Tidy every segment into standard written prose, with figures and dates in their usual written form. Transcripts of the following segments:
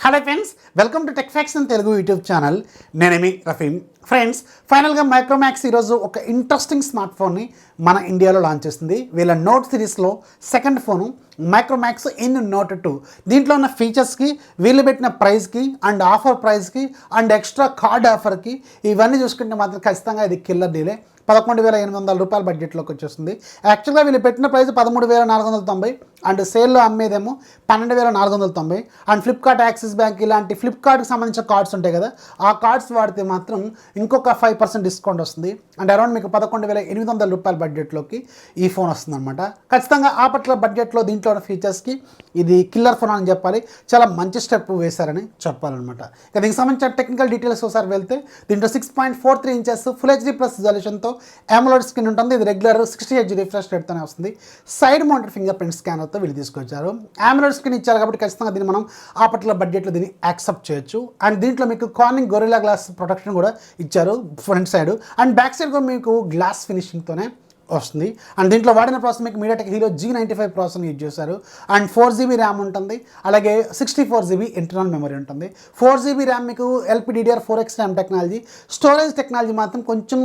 Hello friends, welcome to Techfox in Telugu YouTube channel. నేనేమి Rafeem. Friends, ఫైనల్గా మైక్రోమాక్స్ ఈరోజు ఒక ఇంట్రెస్టింగ్ స్మార్ట్ ఫోన్ని మన ఇండియాలో లాంచ్ చేస్తుంది. వీళ్ళ నోట్ సిరీస్లో second phone Micromax in note 2. దీంట్లో ఉన్న ఫీచర్స్కి, వీళ్ళు పెట్టిన ప్రైస్కి అండ్ ఆఫర్ ప్రైస్కి అండ్ ఎక్స్ట్రా కార్డ్ ఆఫర్కి ఇవన్నీ చూసుకుంటే మాత్రం ఖచ్చితంగా ఇది కిల్లర్ డీలే. 11,800 రూపాయల బడ్జెట్లోకి వచ్చేస్తుంది. యాక్చువల్గా వీళ్ళు పెట్టిన ప్రైస్ 13,490 అండ్ సేల్లో అమ్మేదేమో 12,490. అండ్ ఫ్లిప్కార్ట్, యాక్సిస్ బ్యాంక్ ఇలాంటి ఫ్లిప్కార్ట్కి సంబంధించిన కార్డ్స్ ఉంటాయి కదా, ఆ కార్డ్స్ వాడితే మాత్రం ఇంకొక 5% డిస్కౌంట్ వస్తుంది. అండ్ అరౌండ్ మీకు 11,800 రూపాయల బడ్జెట్లోకి ఈ ఫోన్ వస్తుంది అనమాట. ఖచ్చితంగా ఆ పట్ల బడ్జెట్లో దీంట్లో ఉన్న ఫీచర్స్కి ఇది కిల్లర్ ఫోన్ అని చెప్పాలి. చాలా మంచి స్టెప్ వేశారని చెప్పాలన్నమాట. ఇక దీనికి సంబంధించిన టెక్నికల్ డీటెయిల్స్ ఒకసారి వెళ్తే దీంట్లో 6.43 ఇంచెస్ ఫుల్ హెచ్డీ ప్లస్ రిజల్యూషన్తో AMOLED స్క్రీన్ ఉంటుంది. ఇది రెగ్యులర్ 60 Hz రిఫ్రెష్ రేట్తోనే వస్తుంది. సైడ్ మౌంటెడ్ ఫింగర్ ప్రింట్ స్కానర్తో వీళ్ళు తీసుకొచ్చారు. AMOLED స్క్రీన్ ఇచ్చారు కాబట్టి ఖచ్చితంగా దీన్ని మనం ఆ పర్టికులర్ బడ్జెట్లో దీన్ని యాక్సెప్ట్ చేయొచ్చు. అండ్ దీంట్లో మీకు కార్నింగ్ గొరిల్లా గ్లాస్ ప్రొటెక్షన్ కూడా ఇచ్చారు front side. And back side కూడా మీకు గ్లాస్ ఫినిషింగ్తోనే వస్తుంది. అండ్ దీంట్లో వాడిన ప్రాసెసర్ మీకు MediaTek Helio G95 processor use చేశారు. అండ్ 4GB ర్యామ్ ఉంటుంది, అలాగే 64GB ఇంటర్నల్ మెమరీ ఉంటుంది. 4GB ర్యామ్ మీకు LPDDR4X RAM technology. Storage technology మాత్రం కొంచెం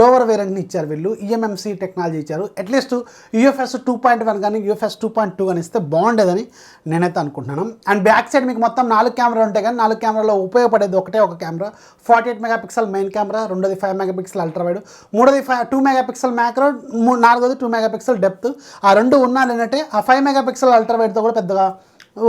లోవర్ వేరియంట్ని ఇచ్చారు వీళ్ళు. EMMC టెక్నాలజీ ఇచ్చారు. అట్లీస్ట్ UFS 2.1 కానీ UFS 2.2 కానీ ఇస్తే బాగుండేదని నేనైతే అనుకుంటున్నాను. అండ్ బ్యాక్ సైడ్ మీకు మొత్తం 4 కెమెరాలు ఉంటాయి, కానీ 4 కెమెరాలో ఉపయోగపడేది ఒక కెమెరా. 48 మెగాపిక్సెల్ మెయిన్ కెమెరా, రెండోది 5 మెగాపిక్సెల్ అల్ట్రా వైడ్, మూడోది 2 మెగాపిక్సెల్ మ్యాక్రో, నాలుగోది 2 మెగాపిక్సెల్ డెప్త్. ఆ రెండు ఉన్నా లేనంటే ఆ 5 మెగాపిక్సెల్ అల్ట్రా వైడ్తో కూడా పెద్దగా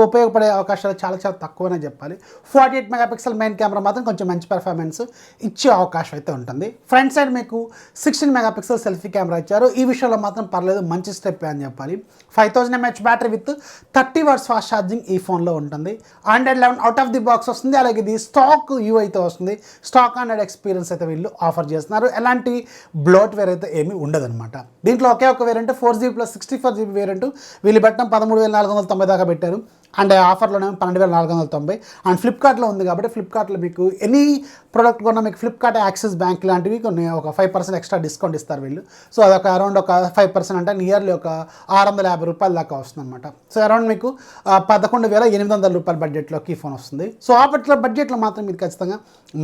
ఉపయోగపడే అవకాశాలు చాలా చాలా తక్కువనే చెప్పాలి. 48 మెగాపిక్సెల్ మెయిన్ కెమెరా మాత్రం కొంచెం మంచి పెర్ఫార్మెన్స్ ఇచ్చే అవకాశం అయితే ఉంటుంది. ఫ్రంట్ సైడ్ మీకు 16 మెగాపిక్సెల్ సెల్ఫీ కెమెరా ఇచ్చారు. ఈ విషయంలో మాత్రం పర్లేదు, మంచి స్టెప్ అని చెప్పాలి. 5000 mAh battery with 30 watts fast charging ఈ ఫోన్లో ఉంటుంది. Android 11 out of the box వస్తుంది. అలాగే ఇది స్టాక్ UI వస్తుంది. స్టాక్ Android ఎక్స్పీరియన్స్ అయితే వీళ్ళు ఆఫర్ చేస్తున్నారు. ఎలాంటి బ్లోట్వేర్ అయితే ఏమీ ఉండదన్నమాట. దీంట్లో ఒకే ఒక variant 4GB plus 64GB variant వీళ్ళు పెట్టడం 13,490 దాకా పెట్టారు. అండ్ ఆఫర్లోనే 12,490. అండ్ ఫ్లిప్కార్ట్లో ఉంది కాబట్టి ఫ్లిప్కార్ట్లో మీకు ఎనీ ప్రోడక్ట్ కొన్నా మీకు ఫ్లిప్కార్ట్, యాక్సిస్ బ్యాంక్ లాంటివి కొన్ని ఒక 5% ఎక్స్ట్రా డిస్కౌంట్ ఇస్తారు వీళ్ళు. సో అదొక అరౌండ్ ఒక 5% అంటే నియర్లీ ఒక 650 రూపాయల దాకా వస్తుంది అనమాట. సో అరౌండ్ మీకు 11,800 రూపాయల బడ్జెట్లోకి ఈ ఫోన్ వస్తుంది. సో ఆ పర్టికులర్ బడ్జెట్లో మాత్రం మీరు ఖచ్చితంగా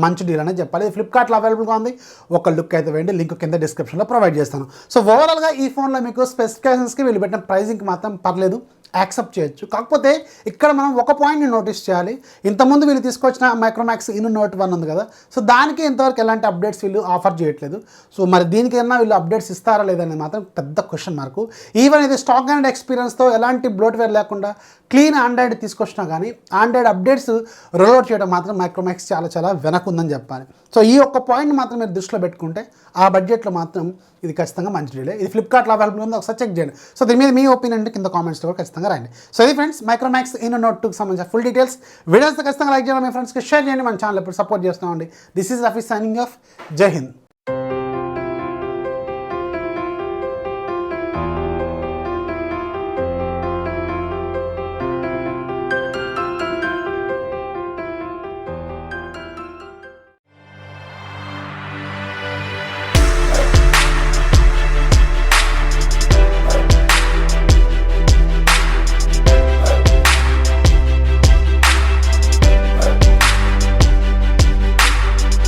మంచి డీల్ అనేది చెప్పాలి. ఇది ఫ్లిప్కార్ట్లో అవైలబుల్గా ఉంది. ఒక లుక్ అయితే వేయండి, లింక్ కింద డిస్క్రిప్షన్లో ప్రొవైడ్ చేస్తాను. సో ఓవరాల్గా ఈ ఫోన్లో మీకు స్పెసిఫికేషన్స్కి వీళ్ళు పెట్టిన ప్రైజింగ్కి మాత్రం పర్లేదు, యాక్సెప్ట్ చేయొచ్చు. కాకపోతే ఇక్కడ మనం ఒక పాయింట్ని నోటీస్ చేయాలి. ఇంతకుముందు వీళ్ళు తీసుకొచ్చిన మైక్రోమాక్స్ ఇన్ నోట్ 1 ఉంది కదా, సో దానికి ఇంతవరకు ఎలాంటి అప్డేట్స్ వీళ్ళు ఆఫర్ చేయట్లేదు. సో మరి దీనికైనా వీళ్ళు అప్డేట్స్ ఇస్తారా లేదనేది మాత్రం పెద్ద క్వశ్చన్ మార్కు. ఈవెన్ ఇది స్టాక్ అండ్ ఎక్స్పీరియన్స్తో ఎలాంటి బ్లోట్వేర్ లేకుండా క్లీన్ ఆండ్రాయిడ్ తీసుకొచ్చినా కానీ ఆండ్రాయిడ్ అప్డేట్స్ రోల్అవుట్ చేయడం మాత్రం మైక్రోమాక్స్ చాలా చాలా వెనకుందని చెప్పాలి. సో ఈ ఒక్క పాయింట్ మాత్రం మీరు దృష్టిలో పెట్టుకుంటే ఆ బడ్జెట్లో మాత్రం ఇది ఖచ్చితంగా మంచి డీలే. ఇది ఫ్లిప్కార్ట్లో అవైలబుల్ ఉంది, ఒకసారి చెక్ చేయండి. సో దీని మీద మీ ఒపీనియన్ కింద కామెంట్స్లో కూడా ఖచ్చితంగా రాయండి. సో ఇది ఫ్రెండ్స్ మైక్రోమాక్స్ ఇన్ నోట్ 2కి సంబంధించిన ఫుల్ డీటెయిల్స్. వీడియోస్ ఖచ్చితంగా లైక్ చేయండి, మీ ఫ్రెండ్స్కి షేర్ చేయండి, మన ఛానల్ ఎప్పుడు సపోర్ట్ చేస్తున్నామండి. This is Rafi signing off. జై హింద్.